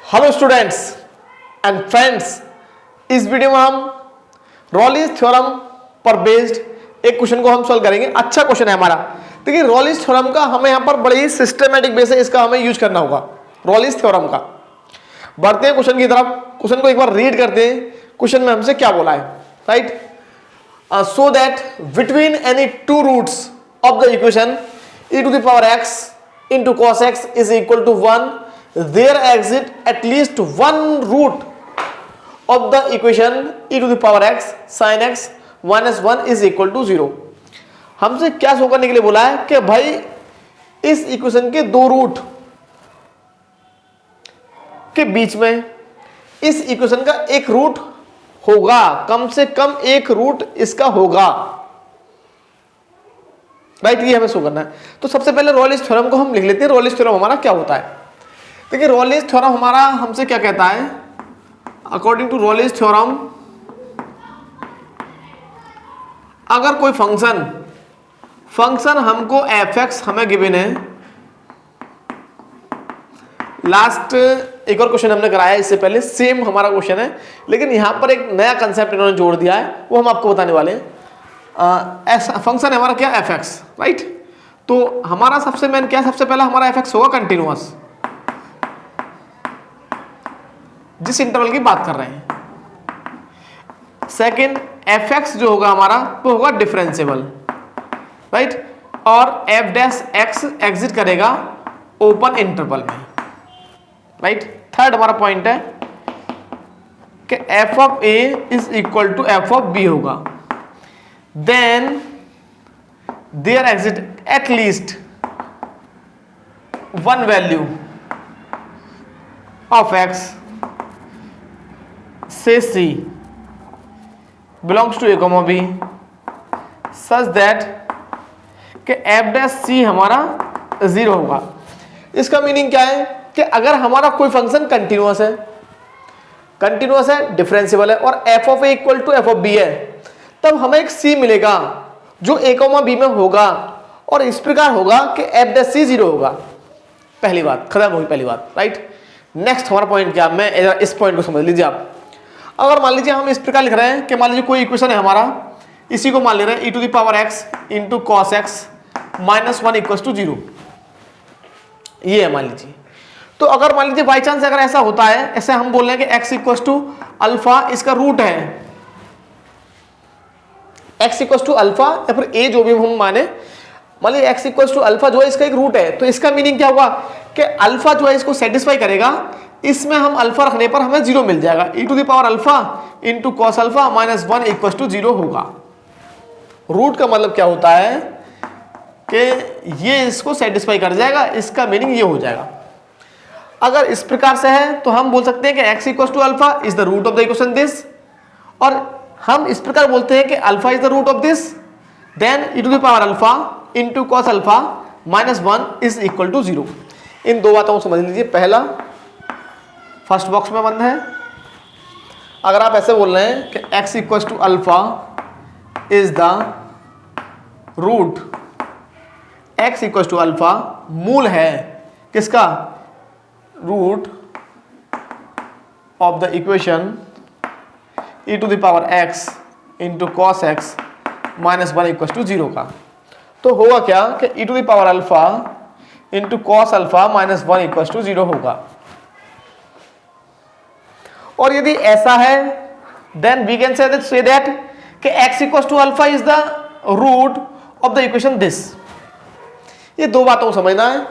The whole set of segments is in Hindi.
हेलो स्टूडेंट्स एंड फ्रेंड्स, इस वीडियो में हम रॉलिस थ्योरम पर बेस्ड एक क्वेश्चन को हम सॉल्व करेंगे। अच्छा क्वेश्चन है हमारा। देखिए रॉलिस थ्योरम का हमें यहाँ पर बड़ी ही सिस्टमेटिक बेस है, इसका हमें यूज करना होगा रॉलिस थ्योरम का। बढ़ते हैं क्वेश्चन की तरफ। क्वेश्चन को एक बार रीड करते हैं। क्वेश्चन में हमसे क्या बोला है, right? So that between any two roots of the equation e to the power x into cos x is equal to 1, there exist at least one root of the equation e to the power x sin x minus 1 is equal to 0। हमसे क्या शो करने के लिए बोला है कि भाई इस इक्वेशन के दो रूट के बीच में इस इक्वेशन का एक रूट होगा, कम से कम एक रूट इसका होगा, राइट? ये हमें शो करना है। तो सबसे पहले रॉलिस थ्योरम को हम लिख लेते हैं। रॉलिस थ्योरम हमारा क्या होता है? देखिए रॉलिस थ्योरम हमारा हमसे क्या कहता है, अकॉर्डिंग टू रॉलिस थ्योरम, अगर कोई फंक्शन हमको f(x) हमें गिवन है। लास्ट एक और क्वेश्चन हमने कराया इससे पहले, सेम हमारा क्वेश्चन है, लेकिन यहां पर एक नया कंसेप्ट इन्होंने जोड़ दिया है, वो हम आपको बताने वाले हैं। फंक्शन है हमारा क्या, f(x), राइट? तो हमारा सबसे मेन क्या, सबसे पहला हमारा f(x) होगा कंटिन्यूअस, जिस इंटरवल की बात कर रहे हैं। सेकंड f(x) जो होगा हमारा वो होगा डिफरेंशिएबल, राइट? और f'(x) एग्जिट करेगा ओपन इंटरवल में, राइट? थर्ड हमारा पॉइंट है कि f(a) is equal to f(b) होगा। Then there exists at least one value of x, say c, belongs to a comma b, such that कि f' हमारा 0 होगा। इसका मीनिंग क्या है कि अगर हमारा कोई फंक्शन कंटिन्यूअस है, डिफरेंशिएबल है और f(a) इक्वल टू f(b) है, तब हमें एक c मिलेगा जो a, b में होगा, और इस प्रकार होगा कि f' 0 होगा। पहली बात खत्म होगी, पहली बात, राइट? नेक्स्ट हमारा पॉइंट क्या, मैं इस पॉइंट को समझ लीजिए आप। अगर मान लीजिए हम इस प्रकार लिख रहे हैं कि मान लीजिए कोई इक्वेशन है हमारा, इसी को मान ले रहे हैं e to the power x into cos x minus 1 equals to 0, ये है मान लीजिए। तो अगर मान लीजिए बाई चांस अगर ऐसा होता है, ऐसे हम बोल रहे हैं कि x इक्वल्स टू अल्फा इसका रूट है, x इक्वल्स टू अल्फा या फिर a जो भी हम माने, मान लीजिए x इक्वल्स टू अल्फा जो है इसका एक रूट है, तो इसका मीनिंग क्या होगा कि अल्फा जो है इसको सेटिस्फाई करेगा, इसमें हम अल्फा रखने पर हमें 0 मिल जाएगा। e to the power alpha into cos alpha minus 1 equals to 0 होगा। रूट का मतलब क्या होता है कि ये इसको सेटिस्फाई कर जाएगा, इसका मीनिंग ये हो जाएगा। अगर इस प्रकार से है तो हम बोल सकते हैं कि x equals to alpha is the root of the equation this, और हम इस प्रकार बोलते हैं कि alpha is the root of this, then e to the power alpha into cos alpha minus 1 is equal to 0। इन दो बातों को समझ लीजिए। पहला फर्स्ट बॉक्स में बंद है। अगर आप ऐसे बोल रहे हैं कि x equals to alpha is the root, x equals to alpha मूल है किसका, root of the equation e to the power x into cos x minus 1 equal to 0 का, तो होगा क्या कि e to the power alpha into cos alpha minus 1 equal to 0 होगा। और यदि ऐसा है then we can say that कि x equal to alpha is the root of the equation this. ये दो बातों को समझना है,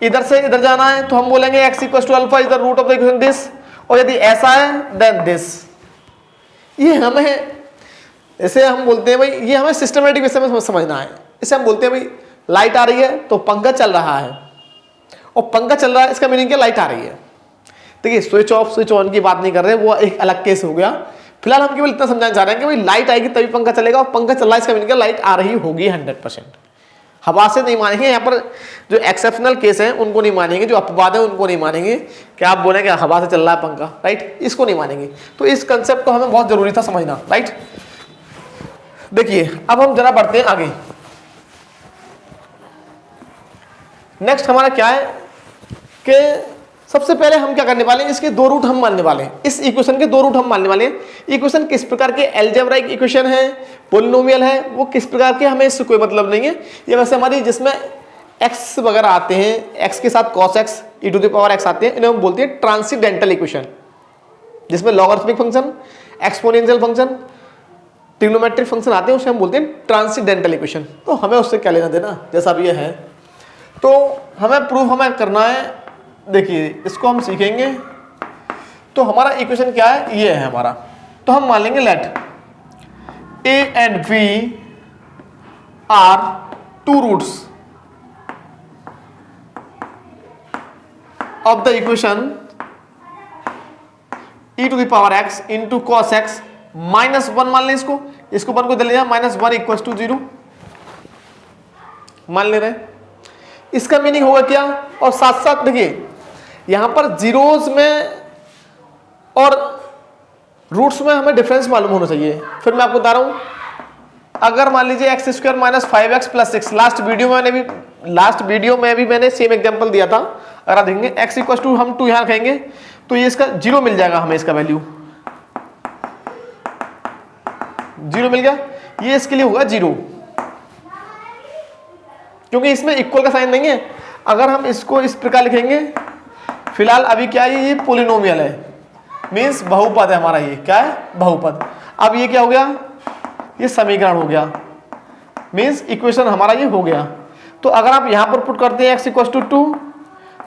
इधर से इधर जाना है तो हम बोलेंगे x equal to alpha is the root of the equation this, और यदि ऐसा है देन दिस। ये हमें, इसे हम बोलते हैं भाई, ये हमें सिस्टमेटिक विषय में समझना है। इसे हम बोलते हैं भाई लाइट आ रही है तो पंखा चल रहा है, और पंखा चल रहा है इसका मीनिंग क्या, लाइट आ रही है। देखिए स्विच ऑफ स्विच ऑन की बात नहीं कर रहे, वो एक अलग केस हो गया। फिलहाल हम केवल इतना समझाना चाह रहे हैं कि भाई लाइट आएगी तभी पंखा चलेगा, और पंखा चल रहा है इसका मीनिंग क्या, लाइट आ रही होगी 100%। हवा से नहीं मानेंगे, यहाँ पर जो एक्सेप्शनल केस हैं उनको नहीं मानेंगे, जो अपवाद है उनको नहीं मानेंगे कि आप बोलें कि हवा से चल रहा है पंखा, राइट? इसको नहीं मानेंगे। तो इस कंसेप्ट को हमें बहुत जरूरी था समझना, राइट? देखिए अब हम जरा बढ़ते हैं आगे। नेक्स्ट हमारा क्या है कि सबसे पहले हम क्या करने वाले हैं, इसके दो रूट हम मानने वाले हैं, इस इक्वेशन के दो रूट हम मानने वाले हैं। इक्वेशन किस प्रकार के अलजेब्राइक इक्वेशन है, पॉलिनोमियल है, वो किस प्रकार के हमें इससे कोई मतलब नहीं है। ये वैसे हमारी जिसमें एक्स वगैरह आते हैं, एक्स के साथ cos x e to the power x आते हैं, इन्हें हम बोलते हैं ट्रांसीडेंटल इक्वेशन, जिसमें logarithmic function, exponential function, trigonometric function आते हैं, उसे हम बोलते हैं ट्रांसीडेंटल इक्वेशन। तो हमें उससे क्या लेना देना, जैसा भी ये है। तो हमें प्रूफ हमें करना है, देखिए इसको हम सीखेंगे। तो हमारा इक्वेशन क्या है, ये है हमारा। तो हम मान लेंगे let a and b are two roots of the equation e to the power x into cos x minus one मान लें इसको, इसको वन को दे लिया माइनस वन इक्वल टू 0 मान ले रहे हैं। इसका मीनिंग होगा क्या, और साथ साथ देखिए यहां पर जीरोस में और रूट्स में हमें डिफरेंस मालूम होना चाहिए। फिर मैं आपको बता रहा हूं, अगर मान लीजिए x square minus 5x plus 6, last video में भी मैंने सेम एग्जांपल दिया था। अगर आप देखेंगे x इक्वल टू हम 2 यहां रखेंगे तो ये इसका 0 मिल जाएगा, हमें इसका वैल्यू 0 मिल गया। ये इसके लिए होगा 0, क्योंकि इसमें इक्वल का साइन नहीं है। अगर हम इसको इस प्रकार लिखेंगे, फिलहाल अभी क्या है, ये पॉलिनोमियल है, मीन्स बहुपद है हमारा, ये क्या है, बहुपद। अब ये क्या हो गया, ये समीकरण हो गया, मीन्स इक्वेशन हमारा ये हो गया। तो अगर आप यहां पर पुट करते हैं x इक्वल टू 2,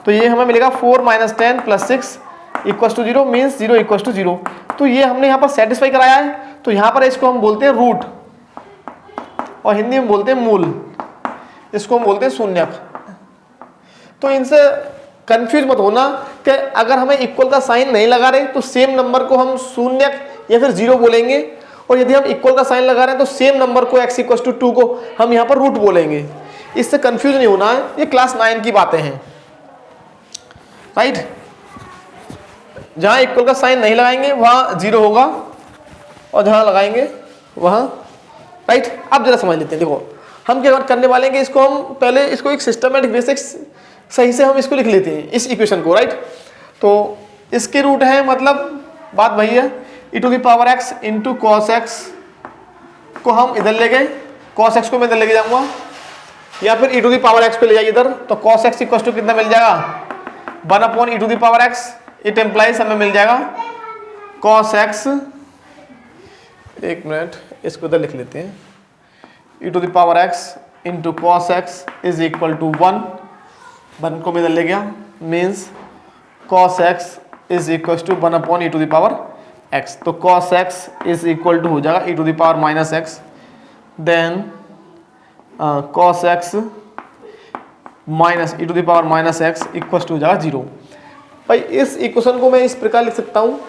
तो ये हमें मिलेगा 4 minus 10 plus 6 equal to 0, means 0 equal to 0। तो ये हमने यहाँ पर सेटिस्फाई कराया है। तो यहाँ पर इसको हम बोलते हैं रूट, और हिंदी में बोलते हैं मूल, इसको हम बोलते हैं शून्यक। तो इनसे कंफ्यूज मत होना कि अगर हमें इक्वल का साइन नहीं लगा रहे तो सेम नंबर को हम शून्यक या फिर 0 बोलेंगे, और यदि हम इक्वल का साइन लगा रहे हैं तो सेम नंबर को x इक्वल टू 2 को हम यहाँ पर रूट बोलेंगे। इससे कंफ्यूज नहीं होना है, ये क्लास 9 की बातें हैं, राइट। जहां इक्वल का साइन नहीं लगाएंगे वहां 0 होगा, और जहां लगाएंगे वहां, राइट। अब जरा समझ लेते हैं। देखो हम क्या करने वाले हैं कि इसको हम पहले इसको एक सिस्टमैटिक बेसिक्स सही से हम इसको लिख लेते हैं, इस इक्वेशन को, राइट। तो इसके रूट है, मतलब बात वही है, e to the power x into cos x को हम इधर ले गए, कॉस एक्स को मैं इधर लेके जाऊंगा, या फिर e to the power x को ले जाइए इधर। तो कॉस एक्स इक्वल टू कितना मिल जाएगा, 1 upon e to the power x। It implies हमें मिल जाएगा कॉस एक्स, एक मिनट इसको इधर लिख लेते हैं, e to the power x into cos x is equal to 1 को मैं इधर ले गया, means cos x is equal to 1 upon e to the power x। तो cos x is equal to हो जाएगा e to the power minus x, then cos x minus e to the power minus x equal to हो जाएगा 0। भाई इस इक्वेशन को मैं इस प्रकार लिख सकता हूँ,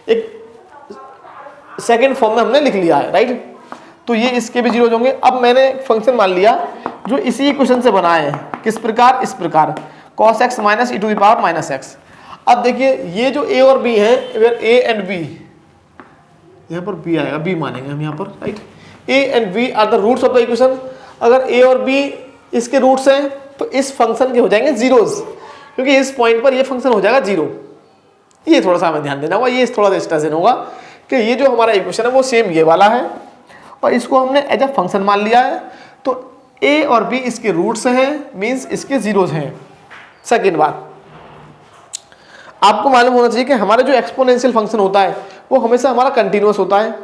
एक सेकेंड फॉर्म में हमने लिख लिया है, राइट। तो ये इसके भी 0 होंगे। अब मैंने फंक्शन मान लिया जो इसी इक्वेशन से बना है, किस प्रकार, इस प्रकार cos x minus e to the power minus x. अब देखिए ये जो a और b है, अगर a एंड b, यहाँ पर b आएगा, b मानेंगे हम यहाँ पर, right. a and b are the roots of the equation. अगर a और b इसके रूट्स हैं तो इस फंक्शन के हो जाएंगे जीरोस, क्योंकि इस पॉइंट पर ये फंक्शन हो जाएगा 0। ये थोड़ा सा हमें ध्यान देना होगा, ये थोड़ा सा इस तरह से होगा कि ये जो हमारा इक्वेशन है वो सेम ये वाला है, और इसको हमने एज अ फंक्शन मान लिया है। तो a और b इसके रूट्स हैं, मीन्स इसके जीरोस हैं। सेकेंड बात, आपको मालूम होना चाहिए कि हमारा जो एक्सपोनेंशियल फंक्शन होता है वो हमेशा हमारा कंटिन्यूअस होता है,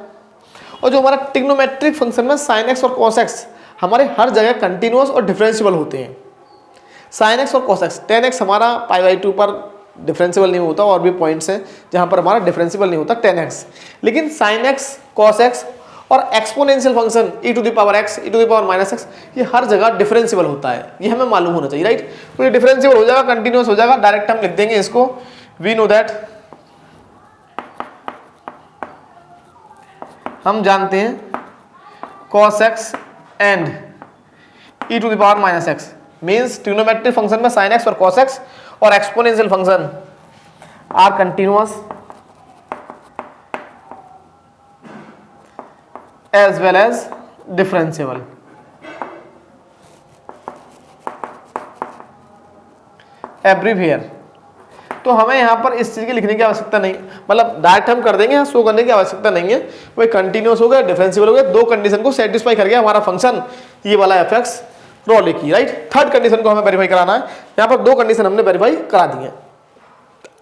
और जो हमारा ट्रिग्नोमेट्रिक फंक्शन में साइन एक्स और कॉस एक्स हमारे हर जगह कंटिन्यूअस और डिफरेंशिएबल होते हैं। साइन एक्स और कॉस एक्स, टेन एक्स हमारा π/2 पर डिफरेंशिएबल नहीं होता, और भी पॉइंट्स हैं जहाँ पर हमारा डिफरेंशिएबल नहीं होता 10x, लेकिन साइन एक्स, कॉस एक्स और exponential function e to the power x, e to the power minus x, ये हर जगह डिफरेंशिएबल होता है। ये हमें मालूम होना चाहिए, राइट। तो ये डिफरेंशिएबल हो जाएगा, कंटिन्यूअस हो जाएगा, डायरेक्ट हम लिख देंगे इसको, वी नो दैट, हम जानते हैं cos x and e to the power minus x, means trigonometric function में साइन एक्स और cos x और exponential function are continuous as well as differentiable। everywhere तो हमें यहाँ पर इस चीज़ की लिखने की आवश्यकता नहीं, मतलब डायरेक्ट हम कर देंगे, यहाँ शो करने की आवश्यकता नहीं है। वही कंटिन्यूस हो गया, डिफरेंशिएबल हो गया, दो कंडीशन को सेटिस्फाई कर गया हमारा फंक्शन ये वाला एफ एक्स रॉले की, राइट। थर्ड कंडीशन को हमें वेरीफाई कराना है, यहाँ पर दो कंडीशन हमने वेरीफाई करा दी है।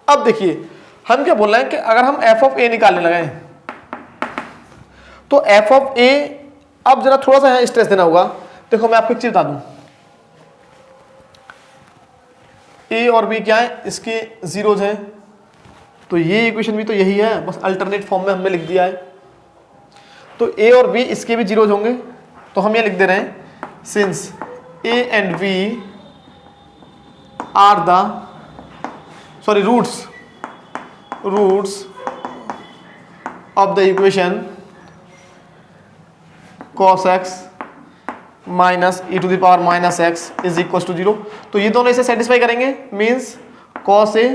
अब देखिए हम क्या बोल रहे हैं कि अगर हम एफ ऑफ ए निकालने लगे तो एफ ऑफ ए, अब जरा थोड़ा सा स्ट्रेस देना होगा। देखो मैं आपको एक चीज बता दूं, ए और बी क्या है, इसके जीरोज हैं, तो ये इक्वेशन भी तो यही है, बस अल्टरनेट फॉर्म में हमने लिख दिया है। तो ए और बी इसके भी जीरोज होंगे, तो हम ये लिख दे रहे हैं since a and b are the roots of the equation cos x minus e to the power minus x is equal to 0। तो ये दोनों इसे सेटिस्फाई करेंगे, means cos a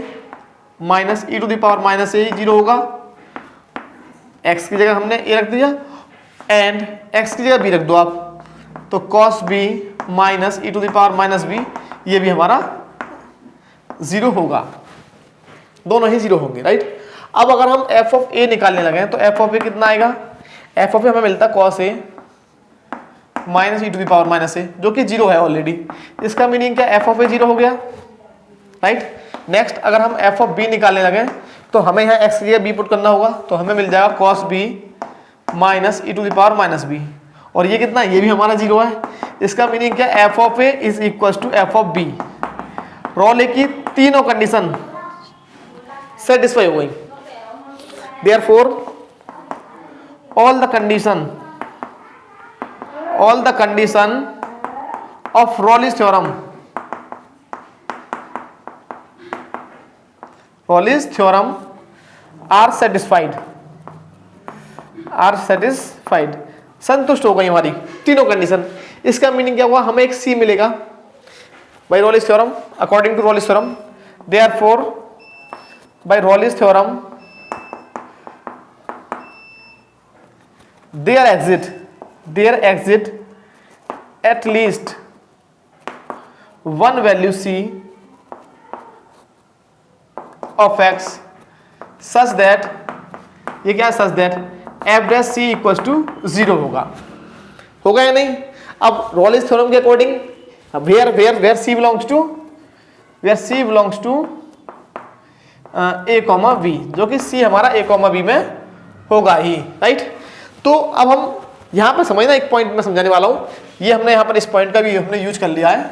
minus e to the power minus a 0 होगा, x की जगह हमने a रख दिया एंड x की जगह b रख दो आप, तो cos b minus e to the power minus b ये भी हमारा 0 होगा, दोनों ही 0 होंगे, राइट। अब अगर हम f ऑफ a निकालने लगे तो f ऑफ a कितना आएगा, f ऑफ a हमें मिलता है cos a minus e to the power minus a, जो कि 0 है ऑलरेडी। इसका मीनिंग क्या, एफ ऑफ ए 0 हो गया, राइट। नेक्स्ट अगर हम एफ ऑफ बी निकालने लगे तो हमें यहाँ एक्स की जगह बी पुट करना होगा, तो हमें मिल जाएगा cos b minus e to the power minus b, और ये कितना, ये भी हमारा 0 है। इसका मीनिंग क्या, f of a is equal to f of b. Rolle की तीनों कंडीशन सेटिस्फाई हो गई, therefore all the condition of Raleigh's theorem are satisfied, संतुष्ट हो गई हमारी तीनों कंडीशन। इसका मीनिंग क्या हुआ, हमें एक सी मिलेगा by Raleigh's theorem, according to Raleigh's theorem, therefore by Raleigh's theorem there exist at least one value c of x such that, ये क्या है, such that f dash c equals to 0 होगा या नहीं। अब Raleigh's theorem के according where c belongs to a comma b, जो कि c हमारा a comma b में होगा ही, राइट। तो अब हम यहाँ पर समझना, एक पॉइंट में समझाने वाला हूँ, ये हमने यहाँ पर इस पॉइंट का भी हमने यूज कर लिया है,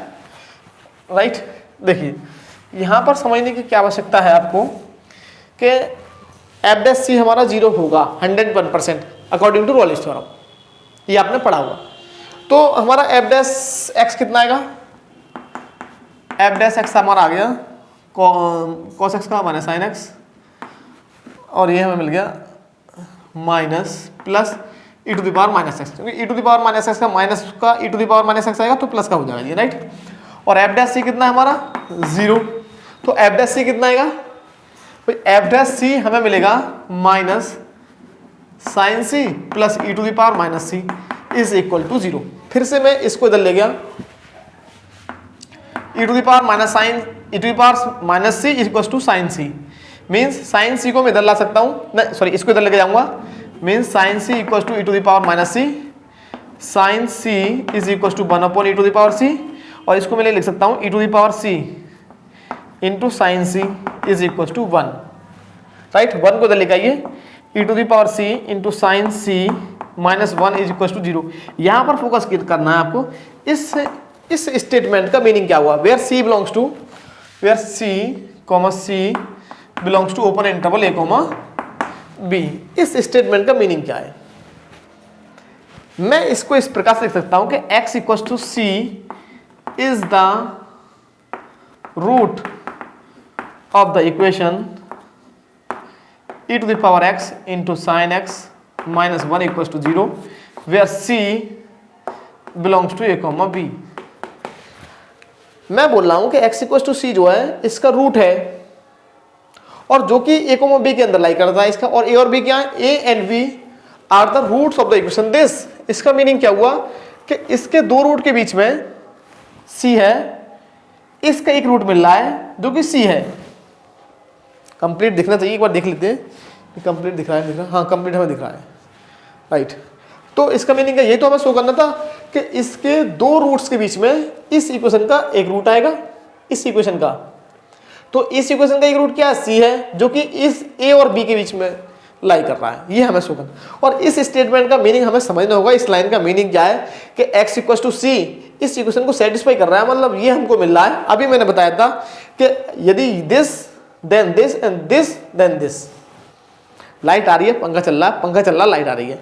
राइट। देखिए यहाँ पर समझने की क्या आवश्यकता है आपको कि एफ डैश सी हमारा 0 होगा 101% अकॉर्डिंग टू Raleigh's theorem, ये आपने पढ़ा हुआ। तो हमारा एफ डैश एक्स कितना आएगा, एफ डैश एक्स हमारा आ गया cos x का माइनस sin x, और ये हमें मिल गया minus plus E to the power minus x, क्योंकि e to the power minus x का माइनस का e to the power minus x आएगा तो प्लस का हो जाएगा ये, राइट। और एफ डैश सी कितना है हमारा 0, तो एफ डैश सी कितना आएगा, एफ डैश सी हमें मिलेगा minus sine C plus E to the power minus C is equal to 0। फिर से मैं इसको इधर ले गया, E to the power minus sine E to the power minus C equal to sine C, means sine C को मैं इधर ला सकता हूँ, नहीं सॉरी इसको इधर लेके जाऊंगा, means sine C equal to E to the power minus C, sine C is equal to 1 upon E to the power C, और इसको मैं लिख सकता हूँ E to the power C into sine C is equal to 1, right. 1 को इधर लेके आइए, E to the power C into sine C minus 1 is equal to 0। यहाँ पर फोकस करना है आपको, इस स्टेटमेंट का मीनिंग क्या हुआ, where c belongs to open interval a, b, इस स्टेटमेंट का मीनिंग क्या है। मैं इसको इस प्रकार से लिख सकता हूं कि x equal to c is the root of the equation e to the power x into sine x minus 1 equal to 0, where c belongs to a, b। मैं बोल रहा हूं कि x इक्वल टू सी जो है इसका रूट है, और जो कि a, b के अंदर लाई करता है इसका, और a और b क्या है, a and b are the roots of the equation this. इसका मीनिंग क्या हुआ कि इसके दो रूट के बीच में c है, इसका एक रूट मिल रहा है जो कि c है, कंप्लीट दिखना चाहिए, एक बार देख लेते हैं कंप्लीट दिख रहा है, हाँ कंप्लीट हमें दिख रहा है, राइट। तो इसका मीनिंग है, ये तो हमें शो करना था कि इसके दो रूट्स के बीच में इस इक्वेशन का एक रूट आएगा, इस इक्वेशन का, तो इस इक्वेशन का एक रूट क्या है, सी है, जो कि इस ए और बी के बीच में लाई कर रहा है, ये हमें शो करना। और इस स्टेटमेंट का मीनिंग हमें समझना होगा, इस लाइन का मीनिंग क्या है कि x इक्वल टू सी इस इक्वेशन को सेटिस्फाई कर रहा है, मतलब ये हमको मिल रहा है। अभी मैंने बताया था कि यदि this then this and this then this, light आ रही है, पंखा चल रहा है, पंखा चल रहा है, लाइट आ रही है,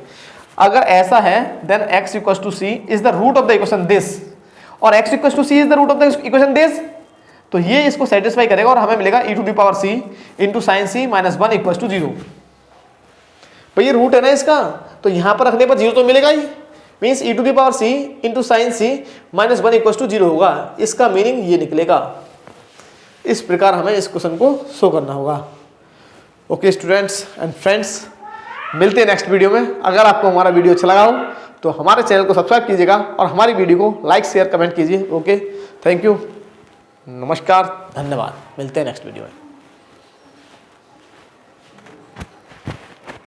अगर ऐसा है then x equal to c is the root of the equation this, और x equal to c is the root of the equation this, तो ये इसको सेटिस्फाई करेगा और हमें मिलेगा e to the power c into sine C minus 1 equal to 0। भाई ये रूट है ना इसका, तो यहां पर रखने पर 0 तो मिलेगा ही, means e to the power c into sine C minus 1 equal to 0 होगा। इसका मीनिंग ये निकलेगा। इस प्रकार हमें इस क्वेश्चन को शो करना होगा। ओके स्टूडेंट्स एंड फ्रेंड्स, मिलते हैं नेक्स्ट वीडियो में। अगर आपको हमारा वीडियो अच्छा लगा हो तो हमारे चैनल को सब्सक्राइब कीजिएगा और हमारी वीडियो को लाइक शेयर कमेंट कीजिए। ओके, थैंक यू, नमस्कार, धन्यवाद, मिलते हैं नेक्स्ट वीडियो में।